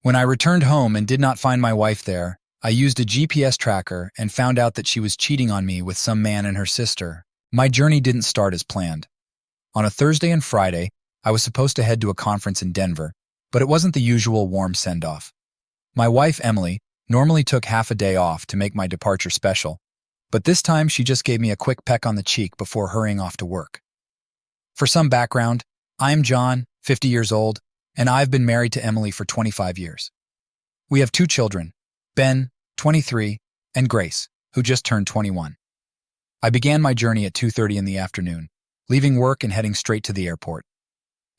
When I returned home and did not find my wife there, I used a GPS tracker and found out that she was cheating on me with some man and her sister. My journey didn't start as planned. On a Thursday and Friday, I was supposed to head to a conference in Denver, but it wasn't the usual warm send-off. My wife, Emily, normally took half a day off to make my departure special, but this time she just gave me a quick peck on the cheek before hurrying off to work. For some background, I'm John, 50 years old, and I've been married to Emily for 25 years. We have 2 children, Ben, 23, and Grace, who just turned 21. I began my journey at 2:30 in the afternoon, leaving work and heading straight to the airport.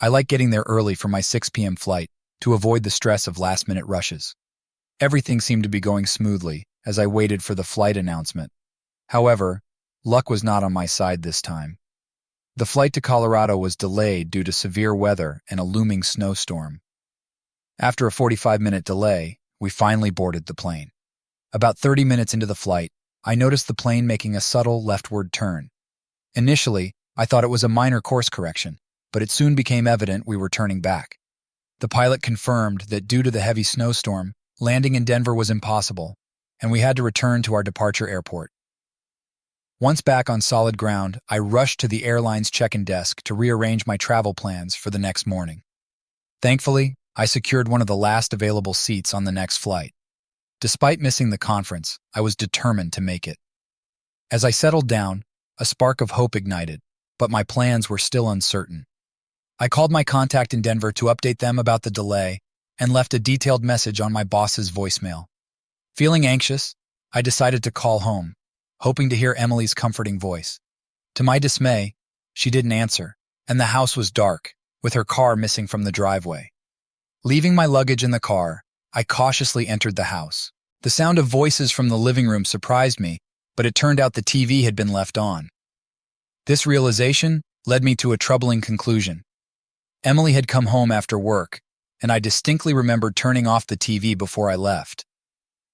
I like getting there early for my 6 p.m. flight to avoid the stress of last-minute rushes. Everything seemed to be going smoothly as I waited for the flight announcement. However, luck was not on my side this time. The flight to Colorado was delayed due to severe weather and a looming snowstorm. After a 45-minute delay, we finally boarded the plane. About 30 minutes into the flight, I noticed the plane making a subtle leftward turn. Initially, I thought it was a minor course correction, but it soon became evident we were turning back. The pilot confirmed that due to the heavy snowstorm, landing in Denver was impossible, and we had to return to our departure airport. Once back on solid ground, I rushed to the airline's check-in desk to rearrange my travel plans for the next morning. Thankfully, I secured one of the last available seats on the next flight. Despite missing the conference, I was determined to make it. As I settled down, a spark of hope ignited, but my plans were still uncertain. I called my contact in Denver to update them about the delay and left a detailed message on my boss's voicemail. Feeling anxious, I decided to call home, hoping to hear Emily's comforting voice. To my dismay, she didn't answer, and the house was dark, with her car missing from the driveway. Leaving my luggage in the car, I cautiously entered the house. The sound of voices from the living room surprised me, but it turned out the TV had been left on. This realization led me to a troubling conclusion. Emily had come home after work, and I distinctly remembered turning off the TV before I left.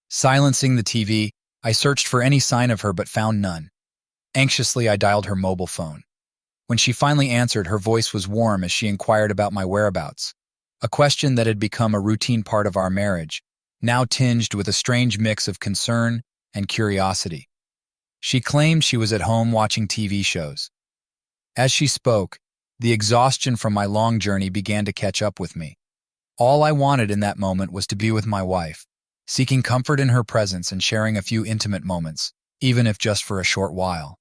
Silencing the TV, I searched for any sign of her but found none. Anxiously, I dialed her mobile phone. When she finally answered, her voice was warm as she inquired about my whereabouts, a question that had become a routine part of our marriage, now tinged with a strange mix of concern and curiosity. She claimed she was at home watching TV shows. As she spoke, the exhaustion from my long journey began to catch up with me. All I wanted in that moment was to be with my wife, seeking comfort in her presence and sharing a few intimate moments, even if just for a short while.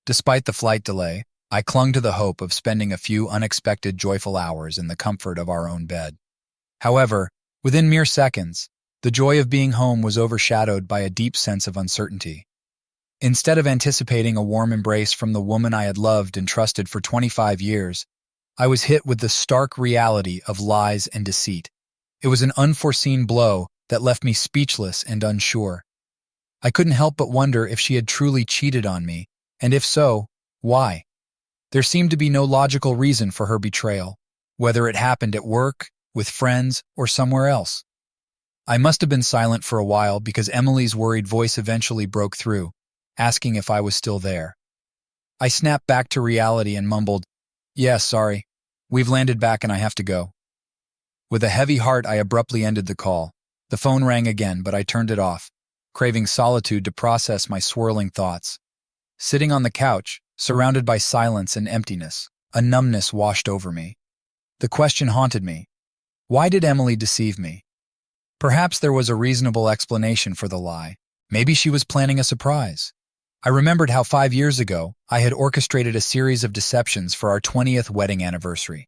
Despite the flight delay, I clung to the hope of spending a few unexpected joyful hours in the comfort of our own bed. However, within mere seconds, the joy of being home was overshadowed by a deep sense of uncertainty. Instead of anticipating a warm embrace from the woman I had loved and trusted for 25 years, I was hit with the stark reality of lies and deceit. It was an unforeseen blow that left me speechless and unsure. I couldn't help but wonder if she had truly cheated on me, and if so, why? There seemed to be no logical reason for her betrayal, whether it happened at work, with friends, or somewhere else. I must have been silent for a while because Emily's worried voice eventually broke through, asking if I was still there. I snapped back to reality and mumbled, "Yeah, sorry. We've landed back and I have to go." With a heavy heart, I abruptly ended the call. The phone rang again, but I turned it off, craving solitude to process my swirling thoughts. Sitting on the couch, surrounded by silence and emptiness, a numbness washed over me. The question haunted me. Why did Emily deceive me? Perhaps there was a reasonable explanation for the lie. Maybe she was planning a surprise. I remembered how 5 years ago, I had orchestrated a series of deceptions for our 20th wedding anniversary.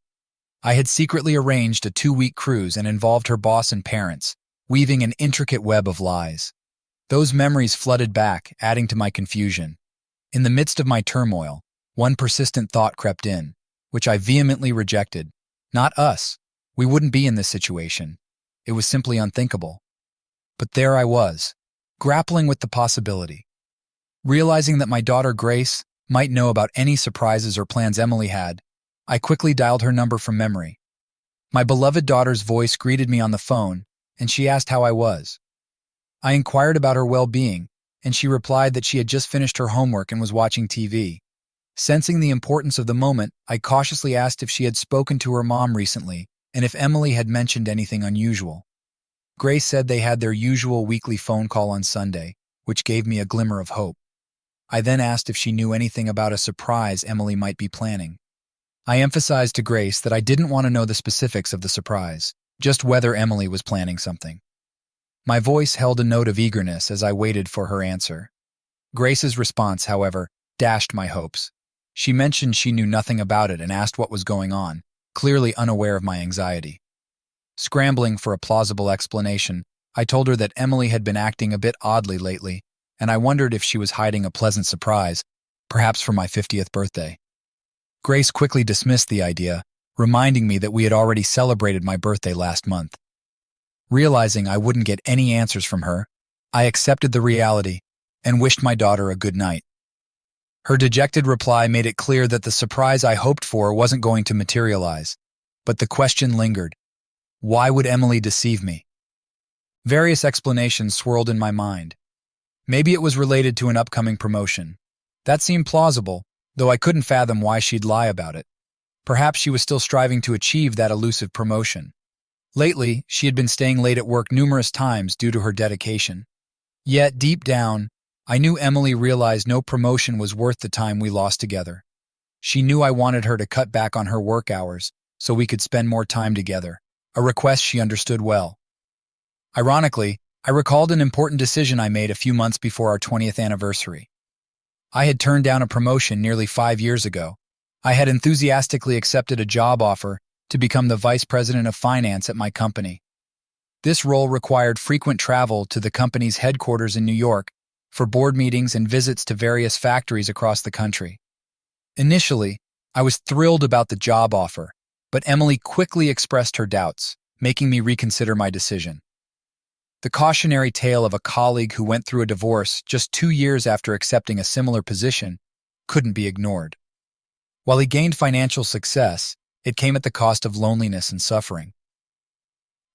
I had secretly arranged a 2-week cruise and involved her boss and parents, weaving an intricate web of lies. Those memories flooded back, adding to my confusion. In the midst of my turmoil, one persistent thought crept in, which I vehemently rejected. Not us. We wouldn't be in this situation. It was simply unthinkable. But there I was, grappling with the possibility. Realizing that my daughter Grace might know about any surprises or plans Emily had, I quickly dialed her number from memory. My beloved daughter's voice greeted me on the phone, and she asked how I was. I inquired about her well-being, and she replied that she had just finished her homework and was watching TV. Sensing the importance of the moment, I cautiously asked if she had spoken to her mom recently and if Emily had mentioned anything unusual. Grace said they had their usual weekly phone call on Sunday, which gave me a glimmer of hope. I then asked if she knew anything about a surprise Emily might be planning. I emphasized to Grace that I didn't want to know the specifics of the surprise, just whether Emily was planning something. My voice held a note of eagerness as I waited for her answer. Grace's response, however, dashed my hopes. She mentioned she knew nothing about it and asked what was going on, clearly unaware of my anxiety. Scrambling for a plausible explanation, I told her that Emily had been acting a bit oddly lately, and I wondered if she was hiding a pleasant surprise, perhaps for my 50th birthday. Grace quickly dismissed the idea, reminding me that we had already celebrated my birthday last month. Realizing I wouldn't get any answers from her, I accepted the reality and wished my daughter a good night. Her dejected reply made it clear that the surprise I hoped for wasn't going to materialize, but the question lingered. Why would Emily deceive me? Various explanations swirled in my mind. Maybe it was related to an upcoming promotion. That seemed plausible, though I couldn't fathom why she'd lie about it. Perhaps she was still striving to achieve that elusive promotion. Lately, she had been staying late at work numerous times due to her dedication. Yet, deep down, I knew Emily realized no promotion was worth the time we lost together. She knew I wanted her to cut back on her work hours so we could spend more time together, a request she understood well. Ironically, I recalled an important decision I made a few months before our 20th anniversary. I had turned down a promotion nearly 5 years ago. I had enthusiastically accepted a job offer to become the vice president of finance at my company. This role required frequent travel to the company's headquarters in New York for board meetings and visits to various factories across the country. Initially, I was thrilled about the job offer, but Emily quickly expressed her doubts, making me reconsider my decision. The cautionary tale of a colleague who went through a divorce just 2 years after accepting a similar position couldn't be ignored. While he gained financial success, it came at the cost of loneliness and suffering.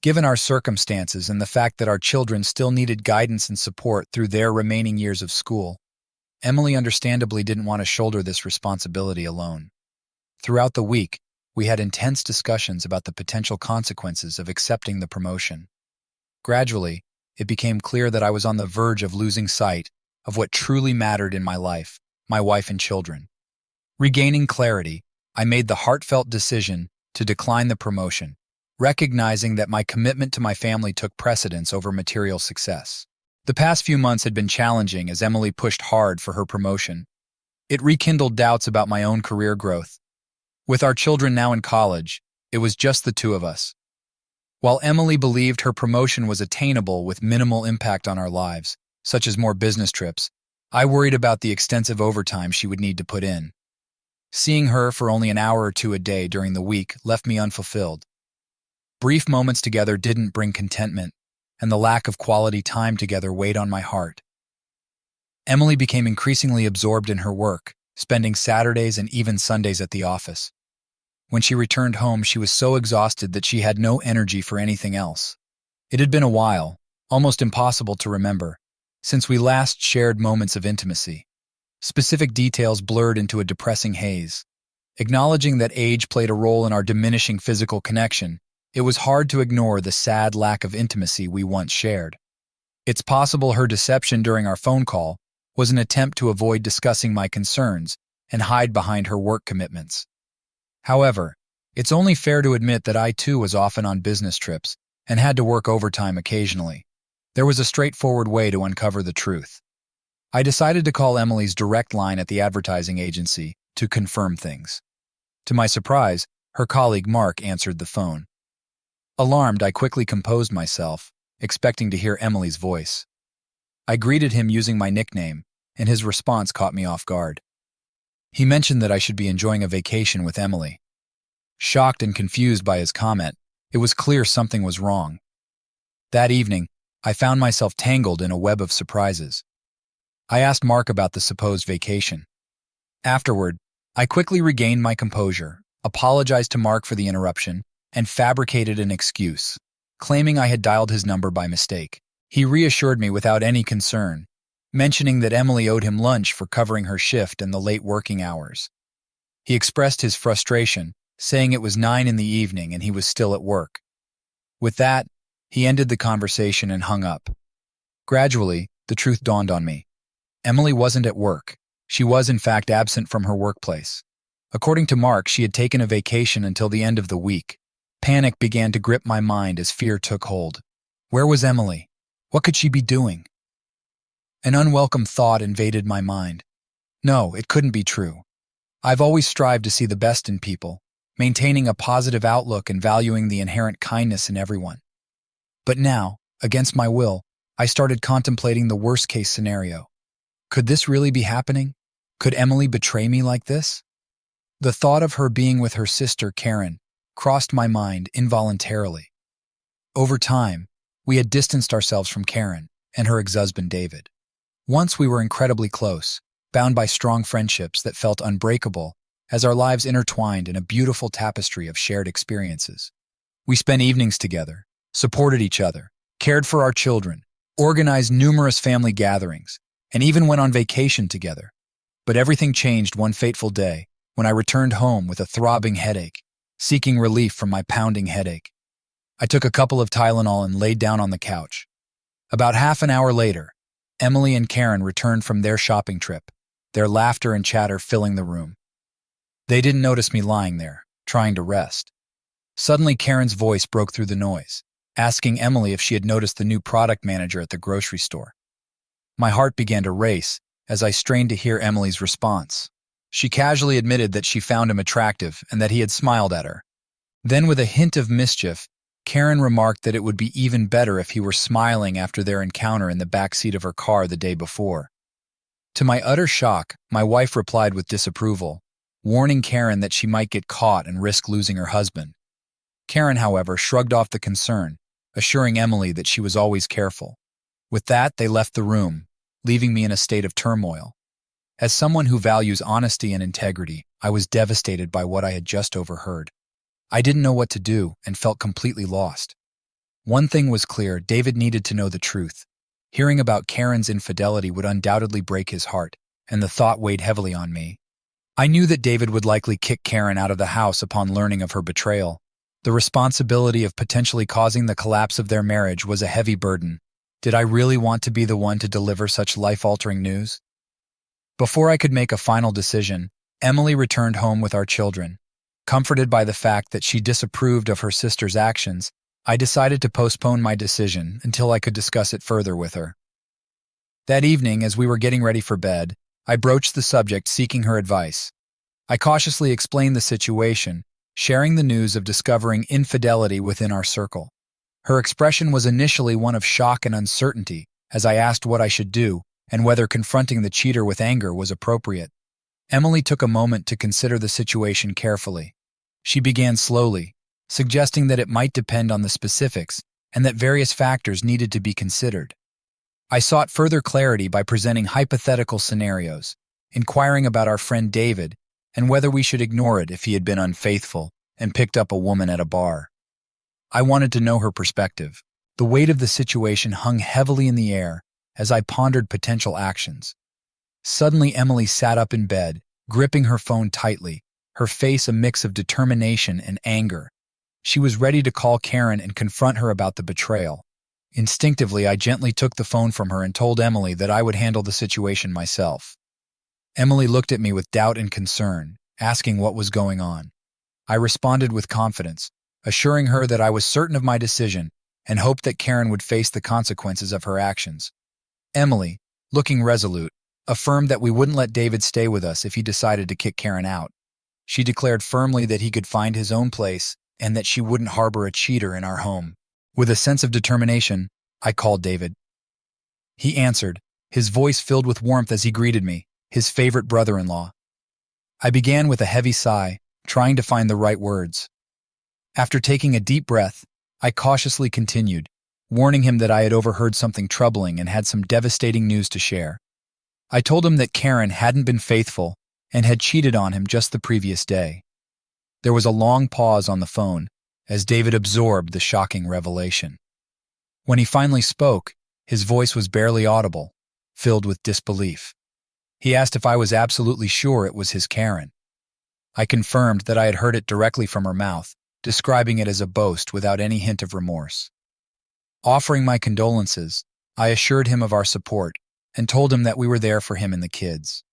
Given our circumstances and the fact that our children still needed guidance and support through their remaining years of school, Emily understandably didn't want to shoulder this responsibility alone. Throughout the week, we had intense discussions about the potential consequences of accepting the promotion. Gradually, it became clear that I was on the verge of losing sight of what truly mattered in my life, my wife and children. Regaining clarity, I made the heartfelt decision to decline the promotion, recognizing that my commitment to my family took precedence over material success. The past few months had been challenging as Emily pushed hard for her promotion. It rekindled doubts about my own career growth. With our children now in college, it was just the two of us. While Emily believed her promotion was attainable with minimal impact on our lives, such as more business trips, I worried about the extensive overtime she would need to put in. Seeing her for only an hour or two a day during the week left me unfulfilled. Brief moments together didn't bring contentment, and the lack of quality time together weighed on my heart. Emily became increasingly absorbed in her work, spending Saturdays and even Sundays at the office. When she returned home, she was so exhausted that she had no energy for anything else. It had been a while, almost impossible to remember, since we last shared moments of intimacy. Specific details blurred into a depressing haze. Acknowledging that age played a role in our diminishing physical connection, it was hard to ignore the sad lack of intimacy we once shared. It's possible her deception during our phone call was an attempt to avoid discussing my concerns and hide behind her work commitments. However, it's only fair to admit that I too was often on business trips and had to work overtime occasionally. There was a straightforward way to uncover the truth. I decided to call Emily's direct line at the advertising agency to confirm things. To my surprise, her colleague Mark answered the phone. Alarmed, I quickly composed myself, expecting to hear Emily's voice. I greeted him using my nickname, and his response caught me off guard. He mentioned that I should be enjoying a vacation with Emily. Shocked and confused by his comment, it was clear something was wrong. That evening, I found myself tangled in a web of surprises. I asked Mark about the supposed vacation. Afterward, I quickly regained my composure, apologized to Mark for the interruption, and fabricated an excuse, claiming I had dialed his number by mistake. He reassured me without any concern, mentioning that Emily owed him lunch for covering her shift and the late working hours. He expressed his frustration, saying it was 9 in the evening and he was still at work. With that, He ended the conversation and hung up. Gradually, the truth dawned on me. Emily wasn't at work. She was, in fact, absent from her workplace. According to Mark, she had taken a vacation until the end of the week. Panic began to grip my mind as fear took hold. Where was Emily? What could she be doing? An unwelcome thought invaded my mind. No, it couldn't be true. I've always strived to see the best in people, maintaining a positive outlook and valuing the inherent kindness in everyone. But now, against my will, I started contemplating the worst-case scenario. Could this really be happening? Could Emily betray me like this? The thought of her being with her sister, Karen, crossed my mind involuntarily. Over time, we had distanced ourselves from Karen and her ex-husband, David. Once we were incredibly close, bound by strong friendships that felt unbreakable as our lives intertwined in a beautiful tapestry of shared experiences. We spent evenings together, supported each other, cared for our children, organized numerous family gatherings, and even went on vacation together. But everything changed one fateful day when I returned home with a throbbing headache, seeking relief from my pounding headache. I took a couple of Tylenol and laid down on the couch. About half an hour later, Emily and Karen returned from their shopping trip, their laughter and chatter filling the room. They didn't notice me lying there, trying to rest. Suddenly, Karen's voice broke through the noise, asking Emily if she had noticed the new product manager at the grocery store. My heart began to race as I strained to hear Emily's response. She casually admitted that she found him attractive and that he had smiled at her. Then, with a hint of mischief, Karen remarked that it would be even better if he were smiling after their encounter in the back seat of her car the day before. To my utter shock, my wife replied with disapproval, warning Karen that she might get caught and risk losing her husband. Karen, however, shrugged off the concern, assuring Emily that she was always careful. With that, they left the room, leaving me in a state of turmoil. As someone who values honesty and integrity, I was devastated by what I had just overheard. I didn't know what to do and felt completely lost. One thing was clear: David needed to know the truth. Hearing about Karen's infidelity would undoubtedly break his heart, and the thought weighed heavily on me. I knew that David would likely kick Karen out of the house upon learning of her betrayal. The responsibility of potentially causing the collapse of their marriage was a heavy burden. Did I really want to be the one to deliver such life-altering news? Before I could make a final decision, Emily returned home with our children. Comforted by the fact that she disapproved of her sister's actions, I decided to postpone my decision until I could discuss it further with her. That evening, as we were getting ready for bed, I broached the subject, seeking her advice. I cautiously explained the situation, sharing the news of discovering infidelity within our circle. Her expression was initially one of shock and uncertainty as I asked what I should do and whether confronting the cheater with anger was appropriate. Emily took a moment to consider the situation carefully. She began slowly, suggesting that it might depend on the specifics and that various factors needed to be considered. I sought further clarity by presenting hypothetical scenarios, inquiring about our friend David and whether we should ignore it if he had been unfaithful and picked up a woman at a bar. I wanted to know her perspective. The weight of the situation hung heavily in the air as I pondered potential actions. Suddenly, Emily sat up in bed, gripping her phone tightly, her face a mix of determination and anger. She was ready to call Karen and confront her about the betrayal. Instinctively, I gently took the phone from her and told Emily that I would handle the situation myself. Emily looked at me with doubt and concern, asking what was going on. I responded with confidence, assuring her that I was certain of my decision and hoped that Karen would face the consequences of her actions. Emily, looking resolute, affirmed that we wouldn't let David stay with us if he decided to kick Karen out. She declared firmly that he could find his own place and that she wouldn't harbor a cheater in our home. With a sense of determination, I called David. He answered, his voice filled with warmth as he greeted me, his favorite brother-in-law. I began with a heavy sigh, trying to find the right words. After taking a deep breath, I cautiously continued, warning him that I had overheard something troubling and had some devastating news to share. I told him that Karen hadn't been faithful and had cheated on him just the previous day. There was a long pause on the phone as David absorbed the shocking revelation. When he finally spoke, his voice was barely audible, filled with disbelief. He asked if I was absolutely sure it was his Karen. I confirmed that I had heard it directly from her mouth, describing it as a boast without any hint of remorse. Offering my condolences, I assured him of our support and told him that we were there for him and the kids.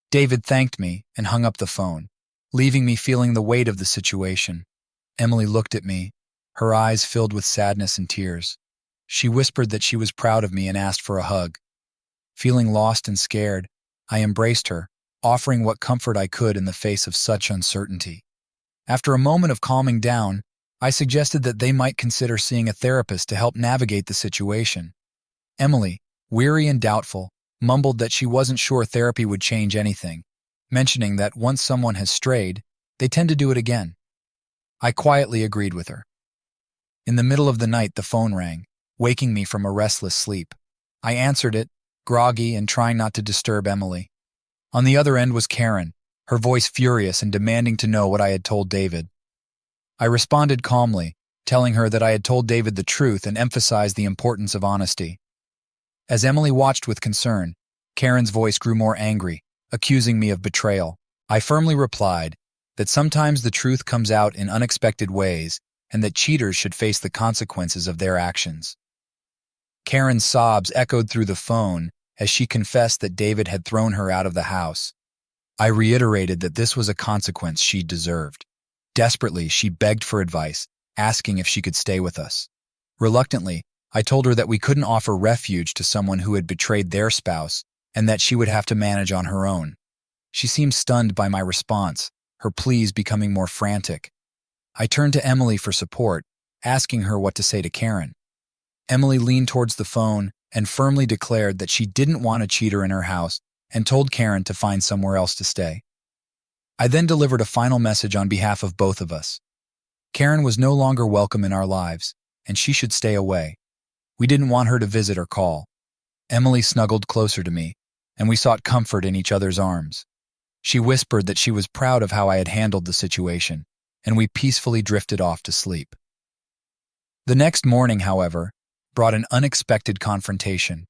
David thanked me and hung up the phone, leaving me feeling the weight of the situation. Emily looked at me, her eyes filled with sadness and tears. She whispered that she was proud of me and asked for a hug. Feeling lost and scared, I embraced her, offering what comfort I could in the face of such uncertainty. After a moment of calming down, I suggested that they might consider seeing a therapist to help navigate the situation. Emily, weary and doubtful, mumbled that she wasn't sure therapy would change anything, mentioning that once someone has strayed, they tend to do it again. I quietly agreed with her. In the middle of the night, the phone rang, waking me from a restless sleep. I answered it, groggy and trying not to disturb Emily. On the other end was Karen, her voice furious and demanding to know what I had told David. I responded calmly, telling her that I had told David the truth and emphasized the importance of honesty. As Emily watched with concern, Karen's voice grew more angry, accusing me of betrayal. I firmly replied that sometimes the truth comes out in unexpected ways and that cheaters should face the consequences of their actions. Karen's sobs echoed through the phone as she confessed that David had thrown her out of the house. I reiterated that this was a consequence she deserved. Desperately, she begged for advice, asking if she could stay with us. Reluctantly, I told her that we couldn't offer refuge to someone who had betrayed their spouse and that she would have to manage on her own. She seemed stunned by my response, her pleas becoming more frantic. I turned to Emily for support, asking her what to say to Karen. Emily leaned towards the phone and firmly declared that she didn't want a cheater in her house and told Karen to find somewhere else to stay. I then delivered a final message on behalf of both of us. Karen was no longer welcome in our lives, and she should stay away. We didn't want her to visit or call. Emily snuggled closer to me, and we sought comfort in each other's arms. She whispered that she was proud of how I had handled the situation, and we peacefully drifted off to sleep. The next morning, however, brought an unexpected confrontation.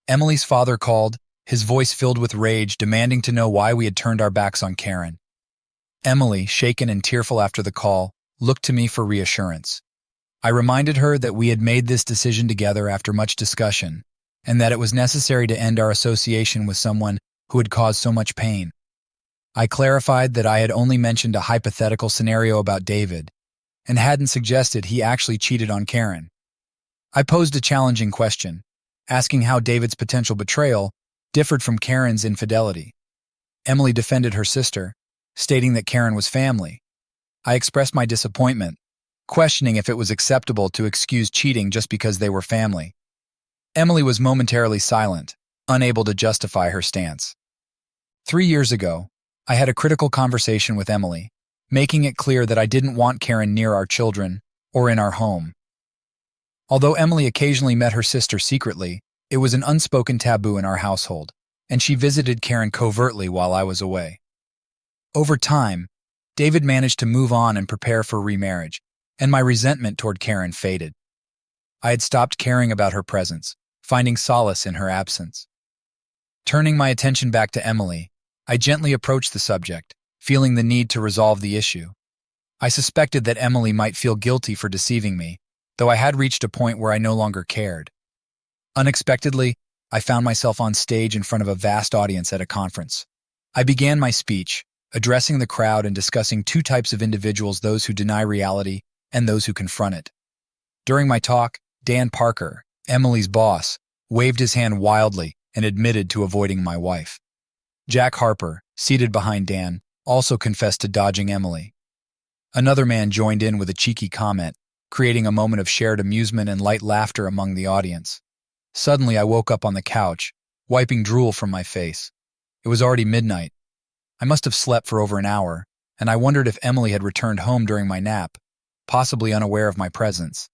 Emily's father called, his voice filled with rage, demanding to know why we had turned our backs on Karen. Emily, shaken and tearful after the call, looked to me for reassurance. I reminded her that we had made this decision together after much discussion, and that it was necessary to end our association with someone who had caused so much pain. I clarified that I had only mentioned a hypothetical scenario about David, and hadn't suggested he actually cheated on Karen. I posed a challenging question, asking how David's potential betrayal differed from Karen's infidelity. Emily defended her sister, stating that Karen was family. I expressed my disappointment, questioning if it was acceptable to excuse cheating just because they were family. Emily was momentarily silent, unable to justify her stance. 3 years ago, I had a critical conversation with Emily, making it clear that I didn't want Karen near our children or in our home. Although Emily occasionally met her sister secretly, it was an unspoken taboo in our household, and she visited Karen covertly while I was away. Over time, David managed to move on and prepare for remarriage, and my resentment toward Karen faded. I had stopped caring about her presence, finding solace in her absence. Turning my attention back to Emily, I gently approached the subject, feeling the need to resolve the issue. I suspected that Emily might feel guilty for deceiving me, though I had reached a point where I no longer cared. Unexpectedly, I found myself on stage in front of a vast audience at a conference. I began my speech, addressing the crowd and discussing two types of individuals: those who deny reality and those who confront it. During my talk, Dan Parker, Emily's boss, waved his hand wildly and admitted to avoiding my wife. Jack Harper, seated behind Dan, also confessed to dodging Emily. Another man joined in with a cheeky comment, creating a moment of shared amusement and light laughter among the audience. Suddenly, I woke up on the couch, wiping drool from my face. It was already midnight. I must have slept for over an hour, and I wondered if Emily had returned home during my nap, possibly unaware of my presence.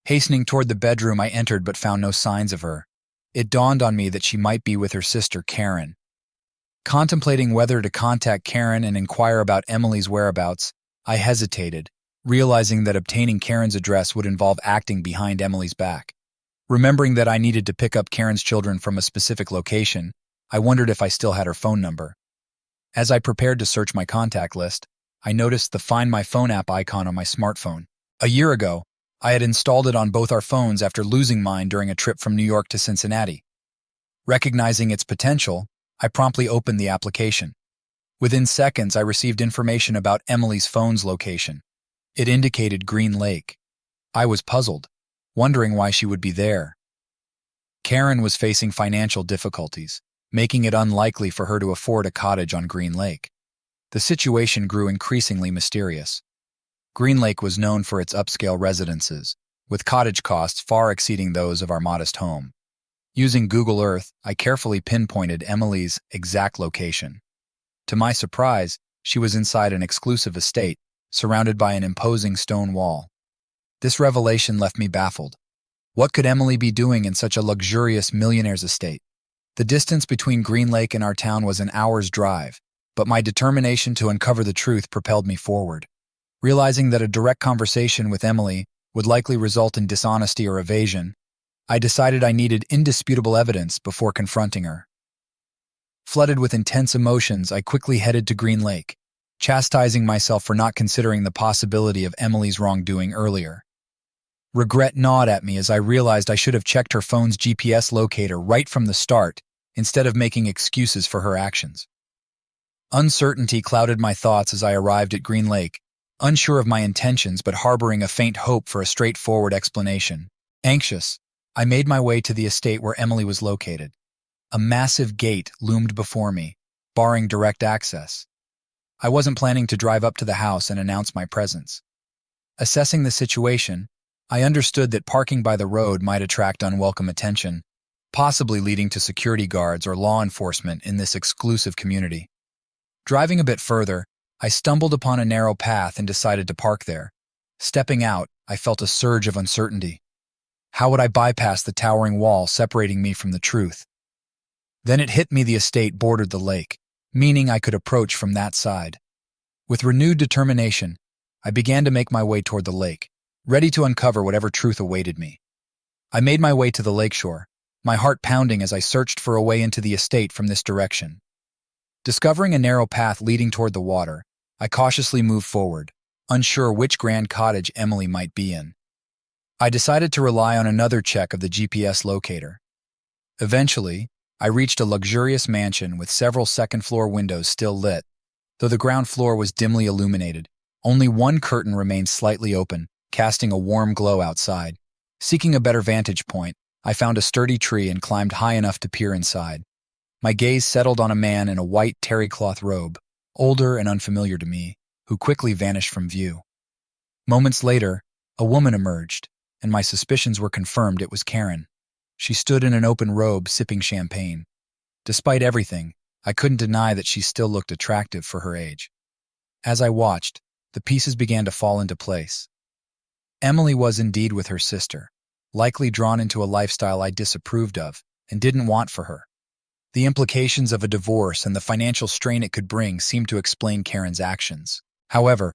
Hastening toward the bedroom, I entered but found no signs of her. It dawned on me that she might be with her sister, Karen. Contemplating whether to contact Karen and inquire about Emily's whereabouts, I hesitated, realizing that obtaining Karen's address would involve acting behind Emily's back. Remembering that I needed to pick up Karen's children from a specific location, I wondered if I still had her phone number. As I prepared to search my contact list, I noticed the Find My Phone app icon on my smartphone. A year ago, I had installed it on both our phones after losing mine during a trip from New York to Cincinnati. Recognizing its potential, I promptly opened the application. Within seconds, I received information about Emily's phone's location. It indicated Green Lake. I was puzzled, wondering why she would be there. Karen was facing financial difficulties, making it unlikely for her to afford a cottage on Green Lake. The situation grew increasingly mysterious. Green Lake was known for its upscale residences, with cottage costs far exceeding those of our modest home. Using Google Earth, I carefully pinpointed Emily's exact location. To my surprise, she was inside an exclusive estate, surrounded by an imposing stone wall. This revelation left me baffled. What could Emily be doing in such a luxurious millionaire's estate? The distance between Green Lake and our town was an hour's drive, but my determination to uncover the truth propelled me forward. Realizing that a direct conversation with Emily would likely result in dishonesty or evasion, I decided I needed indisputable evidence before confronting her. Flooded with intense emotions, I quickly headed to Green Lake, chastising myself for not considering the possibility of Emily's wrongdoing earlier. Regret gnawed at me as I realized I should have checked her phone's GPS locator right from the start instead of making excuses for her actions. Uncertainty clouded my thoughts as I arrived at Green Lake, unsure of my intentions but harboring a faint hope for a straightforward explanation. Anxious, I made my way to the estate where Emily was located. A massive gate loomed before me, barring direct access. I wasn't planning to drive up to the house and announce my presence. Assessing the situation, I understood that parking by the road might attract unwelcome attention, possibly leading to security guards or law enforcement in this exclusive community. Driving a bit further, I stumbled upon a narrow path and decided to park there. Stepping out, I felt a surge of uncertainty. How would I bypass the towering wall separating me from the truth? Then it hit me the estate bordered the lake, meaning I could approach from that side. With renewed determination, I began to make my way toward the lake, ready to uncover whatever truth awaited me. I made my way to the lakeshore, my heart pounding as I searched for a way into the estate from this direction. Discovering a narrow path leading toward the water, I cautiously moved forward, unsure which grand cottage Emily might be in. I decided to rely on another check of the GPS locator. Eventually, I reached a luxurious mansion with several second-floor windows still lit. Though the ground floor was dimly illuminated, only one curtain remained slightly open, casting a warm glow outside. Seeking a better vantage point, I found a sturdy tree and climbed high enough to peer inside. My gaze settled on a man in a white terry-cloth robe, older and unfamiliar to me, who quickly vanished from view. Moments later, a woman emerged, and my suspicions were confirmed. It was Karen. She stood in an open robe sipping champagne. Despite everything, I couldn't deny that she still looked attractive for her age. As I watched, the pieces began to fall into place. Emily was indeed with her sister, likely drawn into a lifestyle I disapproved of and didn't want for her. The implications of a divorce and the financial strain it could bring seemed to explain Karen's actions. However,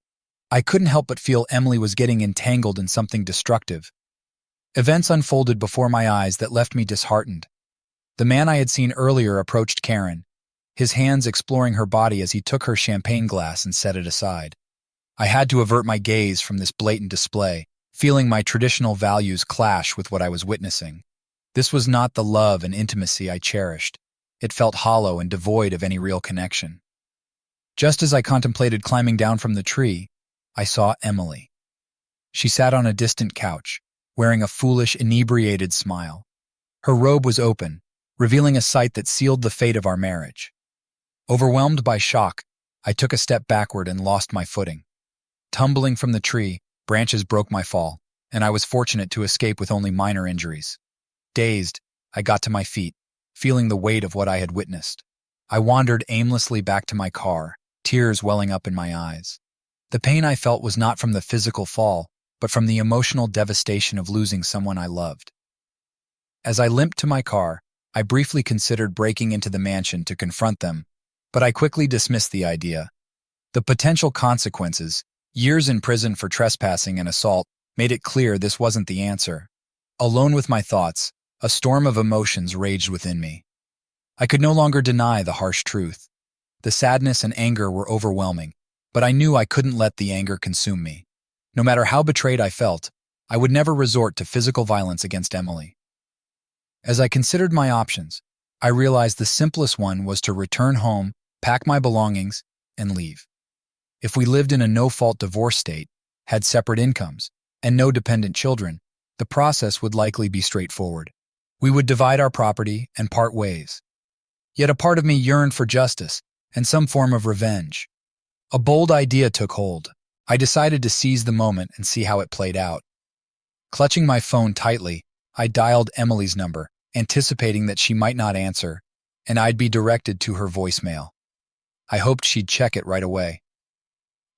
I couldn't help but feel Emily was getting entangled in something destructive. Events unfolded before my eyes that left me disheartened. The man I had seen earlier approached Karen, his hands exploring her body as he took her champagne glass and set it aside. I had to avert my gaze from this blatant display, feeling my traditional values clash with what I was witnessing. This was not the love and intimacy I cherished. It felt hollow and devoid of any real connection. Just as I contemplated climbing down from the tree, I saw Emily. She sat on a distant couch, wearing a foolish, inebriated smile. Her robe was open, revealing a sight that sealed the fate of our marriage. Overwhelmed by shock, I took a step backward and lost my footing. Tumbling from the tree, branches broke my fall, and I was fortunate to escape with only minor injuries. Dazed, I got to my feet, feeling the weight of what I had witnessed. I wandered aimlessly back to my car, tears welling up in my eyes. The pain I felt was not from the physical fall, but from the emotional devastation of losing someone I loved. As I limped to my car, I briefly considered breaking into the mansion to confront them, but I quickly dismissed the idea. The potential consequences, years in prison for trespassing and assault, made it clear this wasn't the answer. Alone with my thoughts, a storm of emotions raged within me. I could no longer deny the harsh truth. The sadness and anger were overwhelming, but I knew I couldn't let the anger consume me. No matter how betrayed I felt, I would never resort to physical violence against Emily. As I considered my options, I realized the simplest one was to return home, pack my belongings, and leave. If we lived in a no-fault divorce state, had separate incomes, and no dependent children, the process would likely be straightforward. We would divide our property and part ways. Yet a part of me yearned for justice and some form of revenge. A bold idea took hold. I decided to seize the moment and see how it played out. Clutching my phone tightly, I dialed Emily's number, anticipating that she might not answer, and I'd be directed to her voicemail. I hoped she'd check it right away.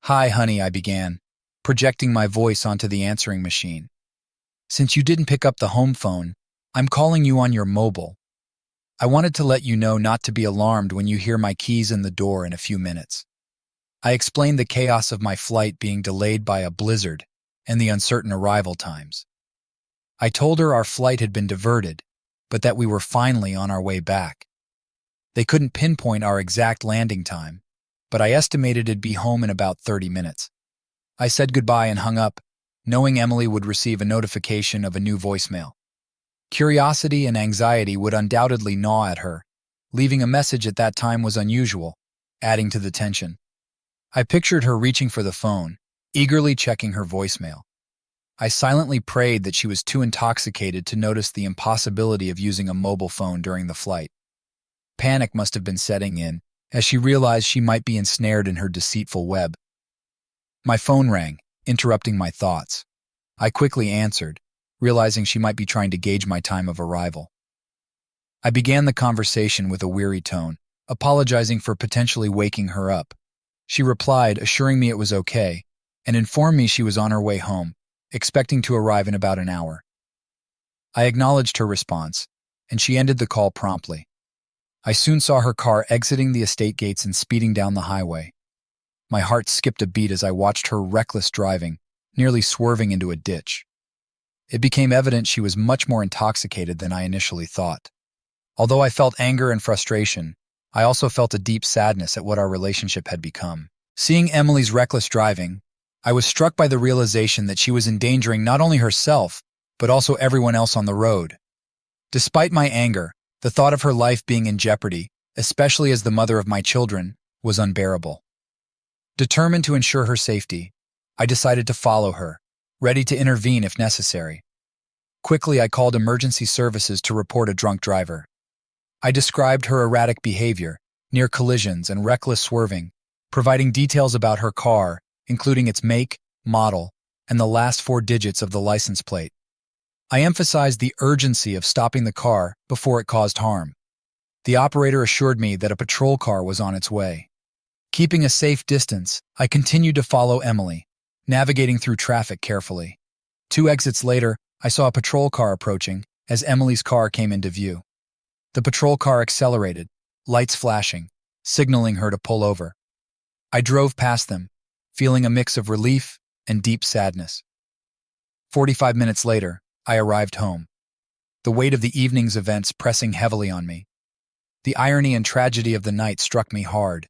"Hi, honey," I began, projecting my voice onto the answering machine. "Since you didn't pick up the home phone, I'm calling you on your mobile. I wanted to let you know not to be alarmed when you hear my keys in the door in a few minutes." I explained the chaos of my flight being delayed by a blizzard and the uncertain arrival times. I told her our flight had been diverted, but that we were finally on our way back. They couldn't pinpoint our exact landing time, but I estimated it'd be home in about 30 minutes. I said goodbye and hung up, knowing Emily would receive a notification of a new voicemail. Curiosity and anxiety would undoubtedly gnaw at her. Leaving a message at that time was unusual, adding to the tension. I pictured her reaching for the phone, eagerly checking her voicemail. I silently prayed that she was too intoxicated to notice the impossibility of using a mobile phone during the flight. Panic must have been setting in, as she realized she might be ensnared in her deceitful web. My phone rang, interrupting my thoughts. I quickly answered, realizing she might be trying to gauge my time of arrival. I began the conversation with a weary tone, apologizing for potentially waking her up. She replied, assuring me it was okay, and informed me she was on her way home, expecting to arrive in about an hour. I acknowledged her response, and she ended the call promptly. I soon saw her car exiting the estate gates and speeding down the highway. My heart skipped a beat as I watched her reckless driving, nearly swerving into a ditch. It became evident she was much more intoxicated than I initially thought. Although I felt anger and frustration, I also felt a deep sadness at what our relationship had become. Seeing Emily's reckless driving, I was struck by the realization that she was endangering not only herself, but also everyone else on the road. Despite my anger, the thought of her life being in jeopardy, especially as the mother of my children, was unbearable. Determined to ensure her safety, I decided to follow her, ready to intervene if necessary. Quickly, I called emergency services to report a drunk driver. I described her erratic behavior, near collisions and reckless swerving, providing details about her car, including its make, model, and the last 4 digits of the license plate. I emphasized the urgency of stopping the car before it caused harm. The operator assured me that a patrol car was on its way. Keeping a safe distance, I continued to follow Emily, navigating through traffic carefully. 2 exits later, I saw a patrol car approaching as Emily's car came into view. The patrol car accelerated, lights flashing, signaling her to pull over. I drove past them, feeling a mix of relief and deep sadness. 45 minutes later, I arrived home, the weight of the evening's events pressing heavily on me. The irony and tragedy of the night struck me hard.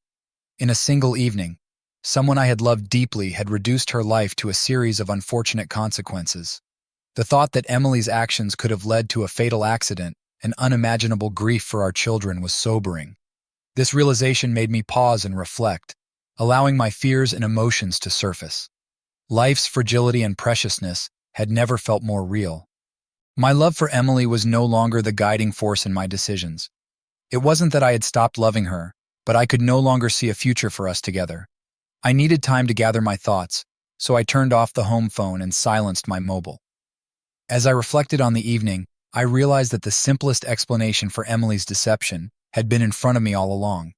In a single evening, someone I had loved deeply had reduced her life to a series of unfortunate consequences. The thought that Emily's actions could have led to a fatal accident and unimaginable grief for our children was sobering. This realization made me pause and reflect, allowing my fears and emotions to surface. Life's fragility and preciousness had never felt more real. My love for Emily was no longer the guiding force in my decisions. It wasn't that I had stopped loving her, but I could no longer see a future for us together. I needed time to gather my thoughts, so I turned off the home phone and silenced my mobile. As I reflected on the evening, I realized that the simplest explanation for Emily's deception had been in front of me all along.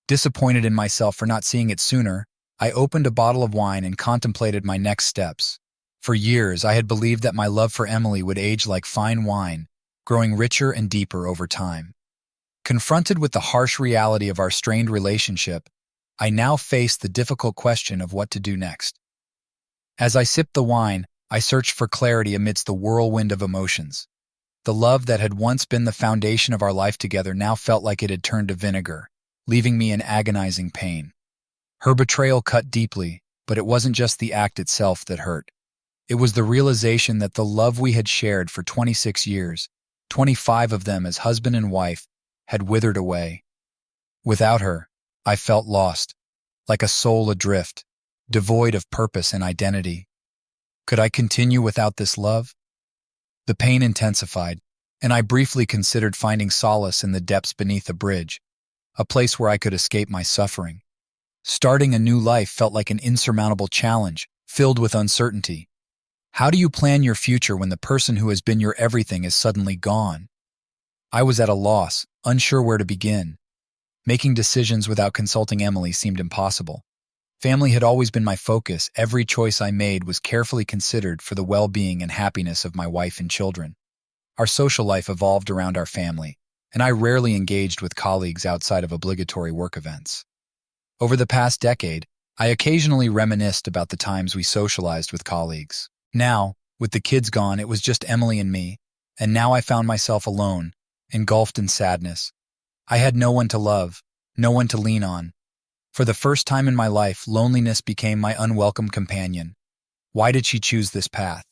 Disappointed in myself for not seeing it sooner, I opened a bottle of wine and contemplated my next steps. For years, I had believed that my love for Emily would age like fine wine, growing richer and deeper over time. Confronted with the harsh reality of our strained relationship, I now faced the difficult question of what to do next. As I sipped the wine, I searched for clarity amidst the whirlwind of emotions. The love that had once been the foundation of our life together now felt like it had turned to vinegar, leaving me in agonizing pain. Her betrayal cut deeply, but it wasn't just the act itself that hurt. It was the realization that the love we had shared for 26 years, 25 of them as husband and wife, had withered away. Without her, I felt lost, like a soul adrift, devoid of purpose and identity. Could I continue without this love? The pain intensified, and I briefly considered finding solace in the depths beneath a bridge, a place where I could escape my suffering. Starting a new life felt like an insurmountable challenge, filled with uncertainty. How do you plan your future when the person who has been your everything is suddenly gone? I was at a loss, unsure where to begin. Making decisions without consulting Emily seemed impossible. Family had always been my focus. Every choice I made was carefully considered for the well-being and happiness of my wife and children. Our social life evolved around our family, and I rarely engaged with colleagues outside of obligatory work events. Over the past decade, I occasionally reminisced about the times we socialized with colleagues. Now, with the kids gone, it was just Emily and me, and now I found myself alone, engulfed in sadness. I had no one to love, no one to lean on. For the first time in my life, loneliness became my unwelcome companion. Why did she choose this path?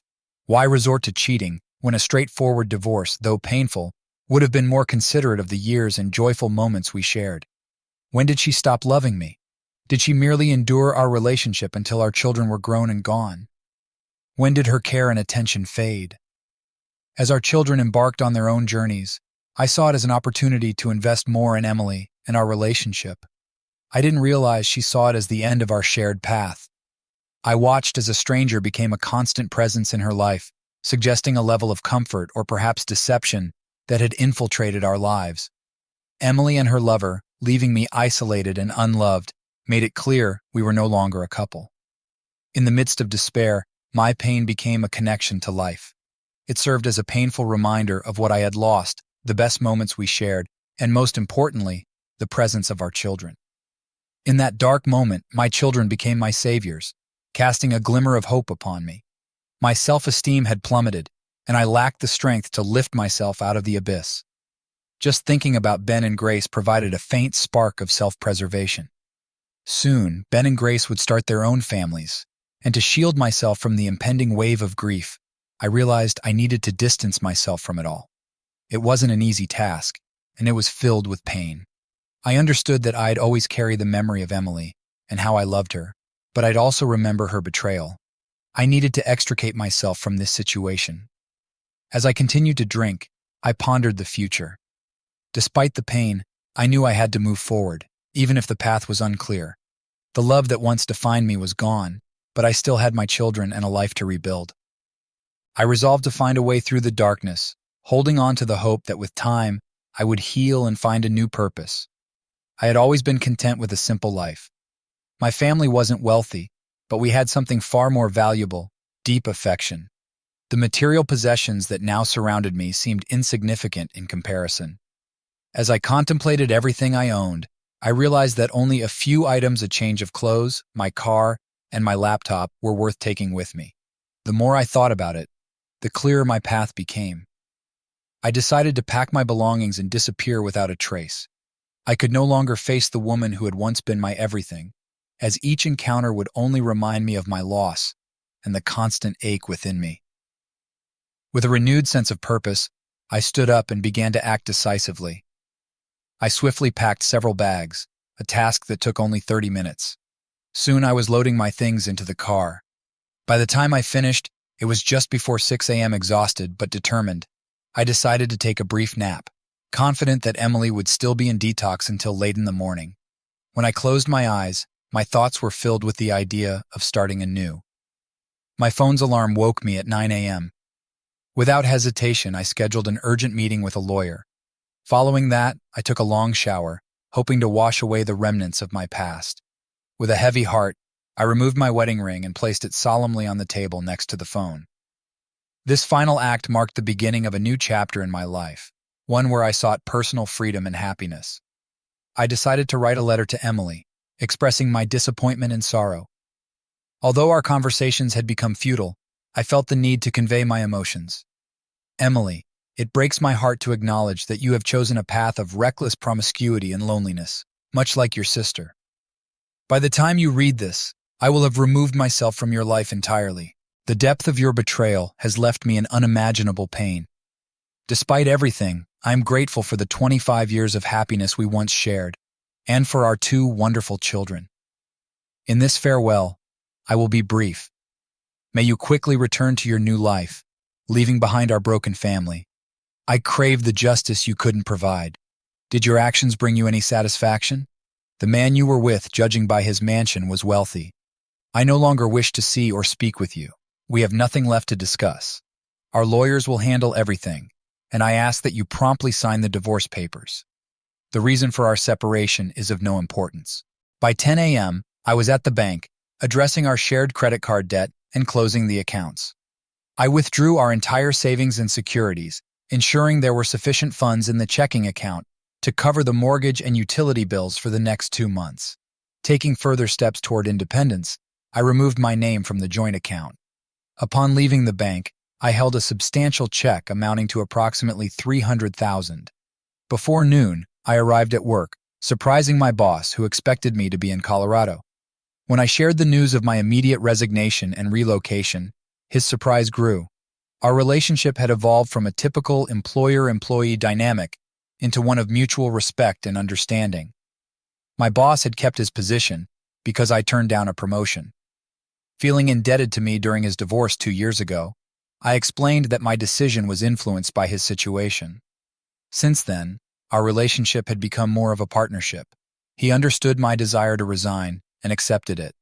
Why resort to cheating when a straightforward divorce, though painful, would have been more considerate of the years and joyful moments we shared? When did she stop loving me? Did she merely endure our relationship until our children were grown and gone? When did her care and attention fade? As our children embarked on their own journeys, I saw it as an opportunity to invest more in Emily and our relationship. I didn't realize she saw it as the end of our shared path. I watched as a stranger became a constant presence in her life, suggesting a level of comfort or perhaps deception that had infiltrated our lives. Emily and her lover, leaving me isolated and unloved, made it clear we were no longer a couple. In the midst of despair, my pain became a connection to life. It served as a painful reminder of what I had lost, the best moments we shared, and most importantly, the presence of our children. In that dark moment, my children became my saviors, casting a glimmer of hope upon me. My self-esteem had plummeted, and I lacked the strength to lift myself out of the abyss. Just thinking about Ben and Grace provided a faint spark of self-preservation. Soon, Ben and Grace would start their own families, and to shield myself from the impending wave of grief, I realized I needed to distance myself from it all. It wasn't an easy task, and it was filled with pain. I understood that I'd always carry the memory of Emily and how I loved her, but I'd also remember her betrayal. I needed to extricate myself from this situation. As I continued to drink, I pondered the future. Despite the pain, I knew I had to move forward, even if the path was unclear. The love that once defined me was gone, but I still had my children and a life to rebuild. I resolved to find a way through the darkness, holding on to the hope that with time, I would heal and find a new purpose. I had always been content with a simple life. My family wasn't wealthy, but we had something far more valuable: deep affection. The material possessions that now surrounded me seemed insignificant in comparison. As I contemplated everything I owned, I realized that only a few items, a change of clothes, my car, and my laptop, were worth taking with me. The more I thought about it, the clearer my path became. I decided to pack my belongings and disappear without a trace. I could no longer face the woman who had once been my everything, as each encounter would only remind me of my loss and the constant ache within me. With a renewed sense of purpose, I stood up and began to act decisively. I swiftly packed several bags, a task that took only 30 minutes. Soon I was loading my things into the car. By the time I finished, it was just before 6 a.m. Exhausted but determined, I decided to take a brief nap, confident that Emily would still be in detox until late in the morning. When I closed my eyes, my thoughts were filled with the idea of starting anew. My phone's alarm woke me at 9 a.m. Without hesitation, I scheduled an urgent meeting with a lawyer. Following that, I took a long shower, hoping to wash away the remnants of my past. With a heavy heart, I removed my wedding ring and placed it solemnly on the table next to the phone. This final act marked the beginning of a new chapter in my life, one where I sought personal freedom and happiness. I decided to write a letter to Emily, expressing my disappointment and sorrow. Although our conversations had become futile, I felt the need to convey my emotions. Emily, it breaks my heart to acknowledge that you have chosen a path of reckless promiscuity and loneliness, much like your sister. By the time you read this, I will have removed myself from your life entirely. The depth of your betrayal has left me in unimaginable pain. Despite everything, I am grateful for the 25 years of happiness we once shared, and for our 2 wonderful children. In this farewell, I will be brief. May you quickly return to your new life, leaving behind our broken family. I crave the justice you couldn't provide. Did your actions bring you any satisfaction? The man you were with, judging by his mansion, was wealthy. I no longer wish to see or speak with you. We have nothing left to discuss. Our lawyers will handle everything, and I ask that you promptly sign the divorce papers. The reason for our separation is of no importance. By 10 a.m., I was at the bank, addressing our shared credit card debt and closing the accounts. I withdrew our entire savings and securities, ensuring there were sufficient funds in the checking account to cover the mortgage and utility bills for the next 2 months. Taking further steps toward independence, I removed my name from the joint account. Upon leaving the bank, I held a substantial check amounting to approximately $300,000. Before noon, I arrived at work, surprising my boss, who expected me to be in Colorado. When I shared the news of my immediate resignation and relocation, his surprise grew. Our relationship had evolved from a typical employer-employee dynamic into one of mutual respect and understanding. My boss had kept his position because I turned down a promotion. Feeling indebted to me during his divorce 2 years ago, I explained that my decision was influenced by his situation. Since then, our relationship had become more of a partnership. He understood my desire to resign and accepted it.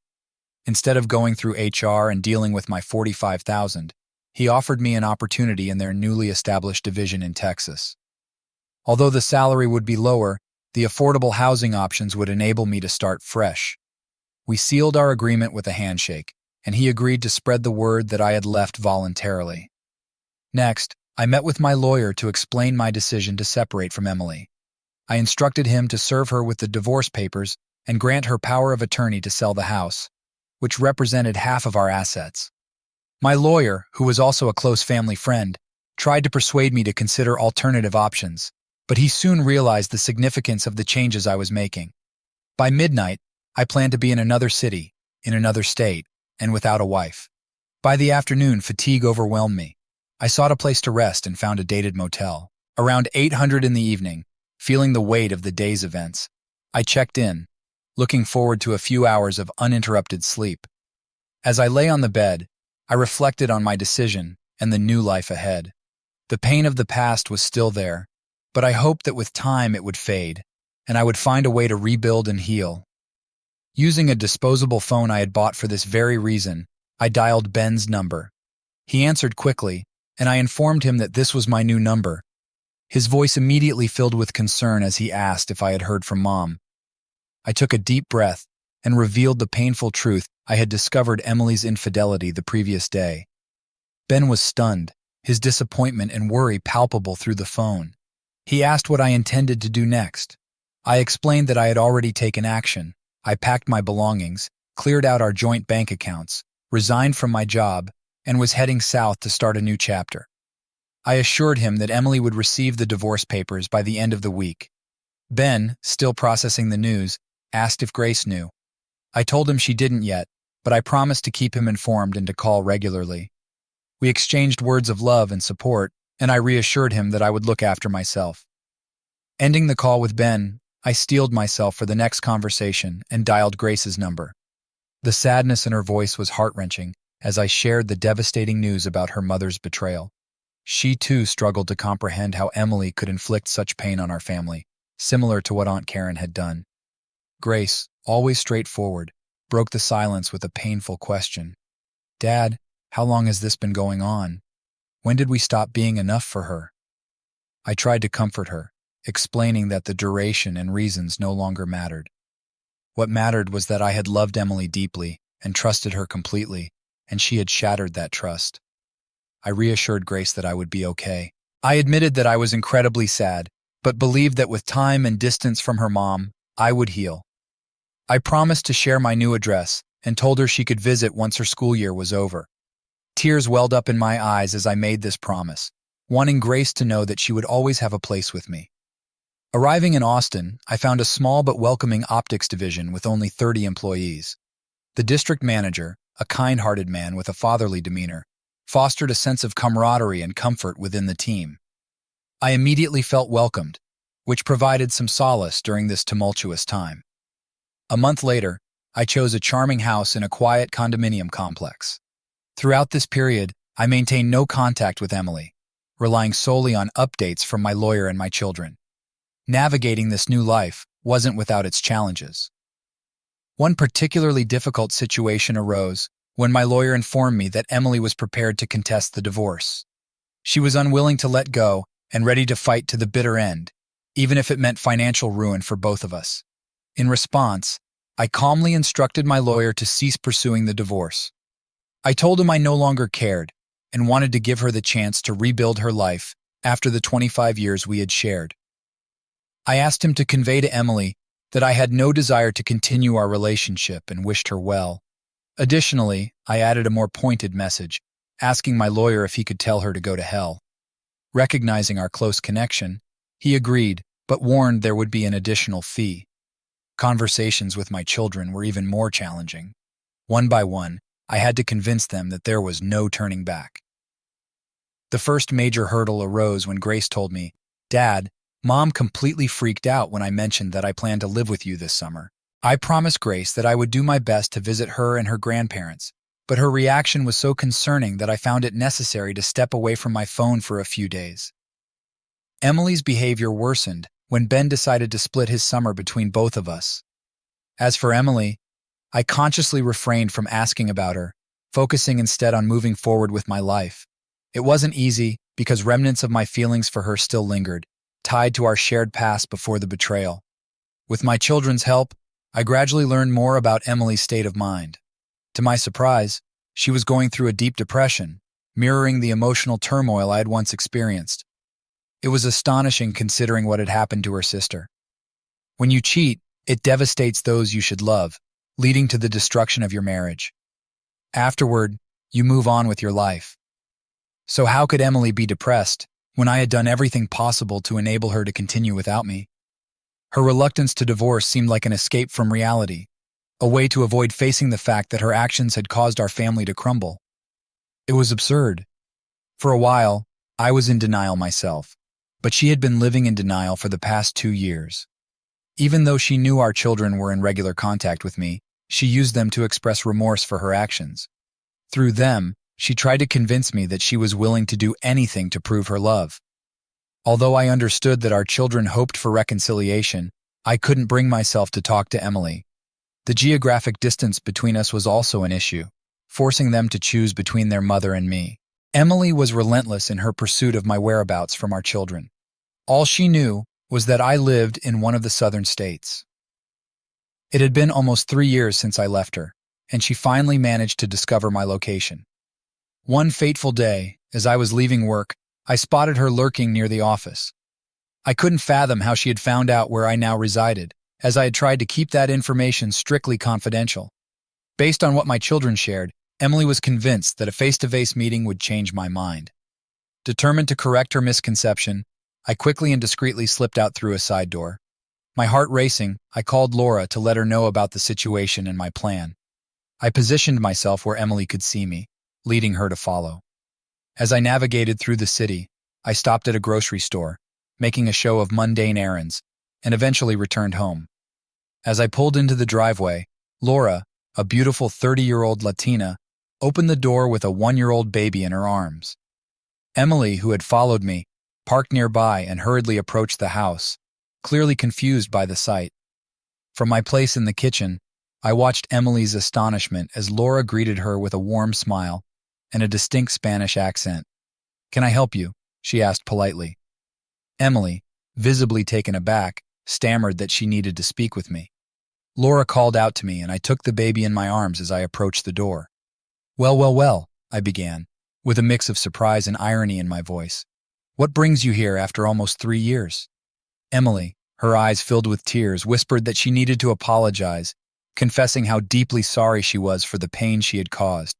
Instead of going through HR and dealing with my $45,000, he offered me an opportunity in their newly established division in Texas. Although the salary would be lower, the affordable housing options would enable me to start fresh. We sealed our agreement with a handshake, and he agreed to spread the word that I had left voluntarily. Next, I met with my lawyer to explain my decision to separate from Emily. I instructed him to serve her with the divorce papers and grant her power of attorney to sell the house, which represented half of our assets. My lawyer, who was also a close family friend, tried to persuade me to consider alternative options, but he soon realized the significance of the changes I was making. By midnight, I planned to be in another city, in another state, and without a wife. By the afternoon, fatigue overwhelmed me. I sought a place to rest and found a dated motel. Around 8:00 in the evening, feeling the weight of the day's events, I checked in, looking forward to a few hours of uninterrupted sleep. As I lay on the bed, I reflected on my decision and the new life ahead. The pain of the past was still there, but I hoped that with time it would fade, and I would find a way to rebuild and heal. Using a disposable phone I had bought for this very reason, I dialed Ben's number. He answered quickly, and I informed him that this was my new number. His voice immediately filled with concern as he asked if I had heard from Mom. I took a deep breath and revealed the painful truth. I had discovered Emily's infidelity the previous day. Ben was stunned, his disappointment and worry palpable through the phone. He asked what I intended to do next. I explained that I had already taken action. I packed my belongings, cleared out our joint bank accounts, resigned from my job, and was heading south to start a new chapter. I assured him that Emily would receive the divorce papers by the end of the week. Ben, still processing the news, asked if Grace knew. I told him she didn't yet, but I promised to keep him informed and to call regularly. We exchanged words of love and support, and I reassured him that I would look after myself. Ending the call with Ben, I steeled myself for the next conversation and dialed Grace's number. The sadness in her voice was heart-wrenching as I shared the devastating news about her mother's betrayal. She too struggled to comprehend how Emily could inflict such pain on our family, similar to what Aunt Karen had done. Grace, always straightforward, broke the silence with a painful question. "Dad, how long has this been going on? When did we stop being enough for her?" I tried to comfort her, explaining that the duration and reasons no longer mattered. What mattered was that I had loved Emily deeply and trusted her completely, and she had shattered that trust. I reassured Grace that I would be okay. I admitted that I was incredibly sad, but believed that with time and distance from her mom, I would heal. I promised to share my new address and told her she could visit once her school year was over. Tears welled up in my eyes as I made this promise, wanting Grace to know that she would always have a place with me. Arriving in Austin, I found a small but welcoming optics division with only 30 employees. The district manager, a kind-hearted man with a fatherly demeanor, fostered a sense of camaraderie and comfort within the team. I immediately felt welcomed, which provided some solace during this tumultuous time. A month later, I chose a charming house in a quiet condominium complex. Throughout this period, I maintained no contact with Emily, relying solely on updates from my lawyer and my children. Navigating this new life wasn't without its challenges. One particularly difficult situation arose when my lawyer informed me that Emily was prepared to contest the divorce. She was unwilling to let go and ready to fight to the bitter end, even if it meant financial ruin for both of us. In response, I calmly instructed my lawyer to cease pursuing the divorce. I told him I no longer cared and wanted to give her the chance to rebuild her life after the 25 years we had shared. I asked him to convey to Emily that I had no desire to continue our relationship and wished her well. Additionally, I added a more pointed message, asking my lawyer if he could tell her to go to hell. Recognizing our close connection, he agreed, but warned there would be an additional fee. Conversations with my children were even more challenging. One by one, I had to convince them that there was no turning back. The first major hurdle arose when Grace told me, "Dad, Mom completely freaked out when I mentioned that I planned to live with you this summer." I promised Grace that I would do my best to visit her and her grandparents, but her reaction was so concerning that I found it necessary to step away from my phone for a few days. Emily's behavior worsened when Ben decided to split his summer between both of us. As for Emily, I consciously refrained from asking about her, focusing instead on moving forward with my life. It wasn't easy because remnants of my feelings for her still lingered, tied to our shared past before the betrayal. With my children's help, I gradually learned more about Emily's state of mind. To my surprise, she was going through a deep depression, mirroring the emotional turmoil I had once experienced. It was astonishing considering what had happened to her sister. When you cheat, it devastates those you should love, leading to the destruction of your marriage. Afterward, you move on with your life. So how could Emily be depressed when I had done everything possible to enable her to continue without me? Her reluctance to divorce seemed like an escape from reality, a way to avoid facing the fact that her actions had caused our family to crumble. It was absurd. For a while, I was in denial myself, but she had been living in denial for the past 2 years. Even though she knew our children were in regular contact with me, she used them to express remorse for her actions. Through them, she tried to convince me that she was willing to do anything to prove her love. Although I understood that our children hoped for reconciliation, I couldn't bring myself to talk to Emily. The geographic distance between us was also an issue, forcing them to choose between their mother and me. Emily was relentless in her pursuit of my whereabouts from our children. All she knew was that I lived in one of the southern states. It had been almost 3 years since I left her, and she finally managed to discover my location. One fateful day, as I was leaving work, I spotted her lurking near the office. I couldn't fathom how she had found out where I now resided, as I had tried to keep that information strictly confidential. Based on what my children shared, Emily was convinced that a face-to-face meeting would change my mind. Determined to correct her misconception, I quickly and discreetly slipped out through a side door. My heart racing, I called Laura to let her know about the situation and my plan. I positioned myself where Emily could see me, leading her to follow. As I navigated through the city, I stopped at a grocery store, making a show of mundane errands, and eventually returned home. As I pulled into the driveway, Laura, a beautiful 30-year-old Latina, opened the door with a 1-year-old baby in her arms. Emily, who had followed me, parked nearby and hurriedly approached the house, clearly confused by the sight. From my place in the kitchen, I watched Emily's astonishment as Laura greeted her with a warm smile and a distinct Spanish accent. "Can I help you?" she asked politely. Emily, visibly taken aback, stammered that she needed to speak with me. Laura called out to me and I took the baby in my arms as I approached the door. Well, I began, with a mix of surprise and irony in my voice. "What brings you here after almost 3 years?" Emily, her eyes filled with tears, whispered that she needed to apologize, confessing how deeply sorry she was for the pain she had caused.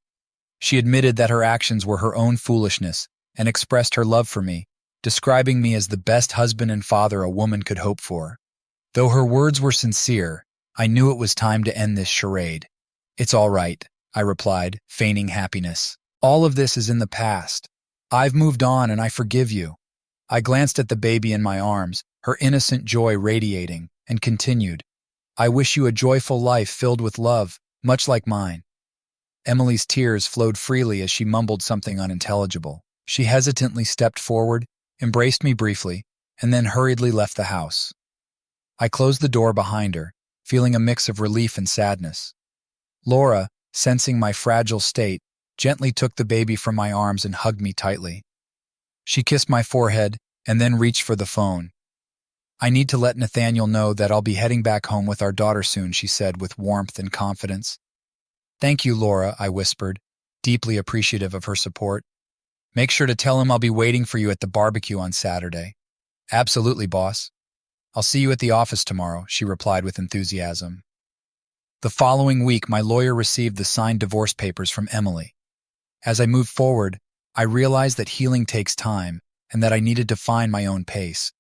She admitted that her actions were her own foolishness and expressed her love for me, describing me as the best husband and father a woman could hope for. Though her words were sincere, I knew it was time to end this charade. "It's all right," I replied, feigning happiness. All of this is in the past. I've moved on and I forgive you. I glanced at the baby in my arms, her innocent joy radiating, and continued, I wish you a joyful life filled with love, much like mine. Emily's tears flowed freely as she mumbled something unintelligible. She hesitantly stepped forward, embraced me briefly, and then hurriedly left the house. I closed the door behind her, feeling a mix of relief and sadness. Laura, sensing my fragile state, gently took the baby from my arms and hugged me tightly. She kissed my forehead and then reached for the phone. I need to let Nathaniel know that I'll be heading back home with our daughter soon, she said with warmth and confidence. Thank you, Laura, I whispered, deeply appreciative of her support. Make sure to tell him I'll be waiting for you at the barbecue on Saturday. Absolutely, boss. I'll see you at the office tomorrow, she replied with enthusiasm. The following week, my lawyer received the signed divorce papers from Emily. As I moved forward, I realized that healing takes time and that I needed to find my own pace.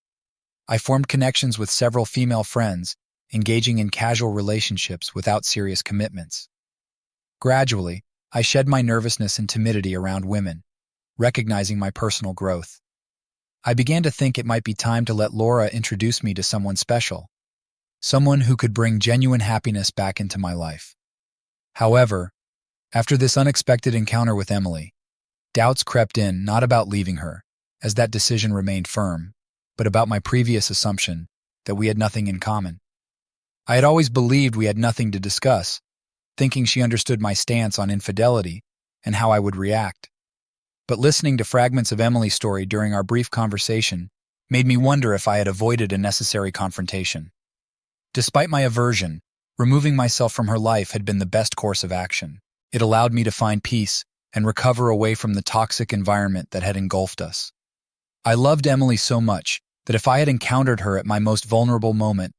I formed connections with several female friends, engaging in casual relationships without serious commitments. Gradually, I shed my nervousness and timidity around women, recognizing my personal growth. I began to think it might be time to let Laura introduce me to someone special, someone who could bring genuine happiness back into my life. However, after this unexpected encounter with Emily, doubts crept in, not about leaving her, as that decision remained firm, but about my previous assumption that we had nothing in common. I had always believed we had nothing to discuss, thinking she understood my stance on infidelity and how I would react. But listening to fragments of Emily's story during our brief conversation made me wonder if I had avoided a necessary confrontation. Despite my aversion, removing myself from her life had been the best course of action. It allowed me to find peace and recover away from the toxic environment that had engulfed us. I loved Emily so much that if I had encountered her at my most vulnerable moment,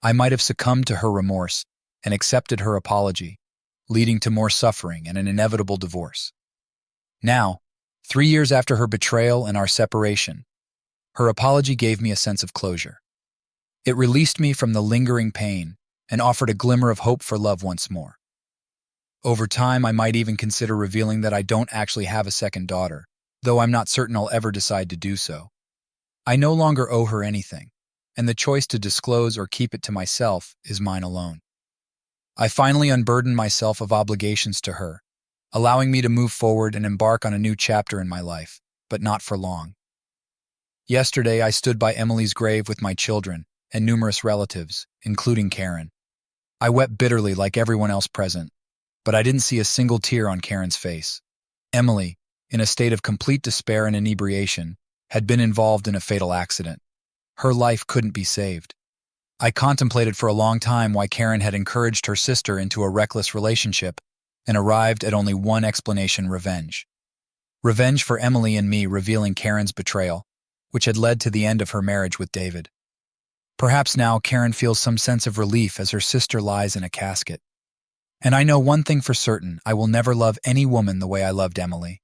I might have succumbed to her remorse and accepted her apology, leading to more suffering and an inevitable divorce. Now, 3 years after her betrayal and our separation, her apology gave me a sense of closure. It released me from the lingering pain and offered a glimmer of hope for love once more. Over time, I might even consider revealing that I don't actually have a second daughter, though I'm not certain I'll ever decide to do so. I no longer owe her anything, and the choice to disclose or keep it to myself is mine alone. I finally unburdened myself of obligations to her, allowing me to move forward and embark on a new chapter in my life, but not for long. Yesterday, I stood by Emily's grave with my children and numerous relatives, including Karen. I wept bitterly like everyone else present, but I didn't see a single tear on Karen's face. Emily, in a state of complete despair and inebriation, had been involved in a fatal accident. Her life couldn't be saved. I contemplated for a long time why Karen had encouraged her sister into a reckless relationship and arrived at only one explanation: revenge. Revenge for Emily and me, revealing Karen's betrayal, which had led to the end of her marriage with David. Perhaps now Karen feels some sense of relief as her sister lies in a casket. And I know one thing for certain: I will never love any woman the way I loved Emily.